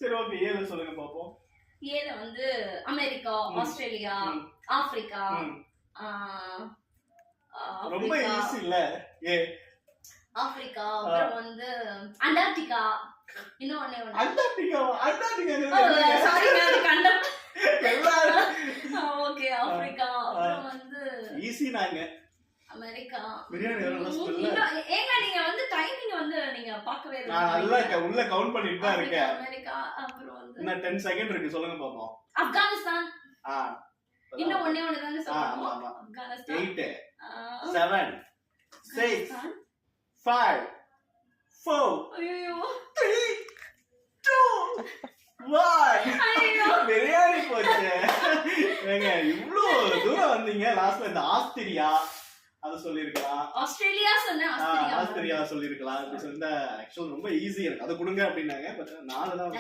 சரி ஓகே ஏல சொல்லுங்க பாப்போம். ஏல வந்து அமெரிக்கா, ஆஸ்திரேலியா, ஆப்பிரிக்கா, ரொம்ப ஈஸி இல்ல. ஏ ஆப்பிரிக்கா, அப்புறம் வந்து அண்டார்டிகா, இன்னும் ஒண்ணே ஒண்ணு. அண்டார்டிகாவா? சாரி அது கண்டம். எல்லாரும் ஓகே ஆப்பிரிக்கா, அப்புறம் வந்து ஈஸி நாங்க. அமெரிக்கா. பிரியாணி வேற சொல்ல. ஏங்க நீங்க வந்து டைமிங் வந்து நீங்க பார்க்கவே இல்ல. நான் நல்லா உள்ள கவுண்ட் பண்ணிட்டு தான் இருக்கேன். அமெரிக்கா, அப்புறம் வந்து இன்னும் 10 செகண்ட் இருக்கு சொல்லுங்க பாப்போம். ஆப்கானிஸ்தான். இன்னும் ஒண்ணே ஒண்ணு தாங்க சொல்லணும். ஆமா. ஆப்கானிஸ்தான். 8 7 6 5 4 ஐயோ 3 2 1 ஐயோ பிரியாணி போச்சு. ஏங்க இவ்ளோ தூரம் வந்தீங்க. லாஸ்ட்ல இந்த ஆஸ்திரியா அது சொல்லிருக்கலாம். ஆஸ்திரேலியா சொன்னேன். ஆஸ்திரியா சொல்லிருக்கலாம். இப்படி சொன்னா ஆக்சுவலி ரொம்ப ஈஸியா இருக்கு. அது கொடுங்க அப்படின்னாங்க. பட் 4 தான்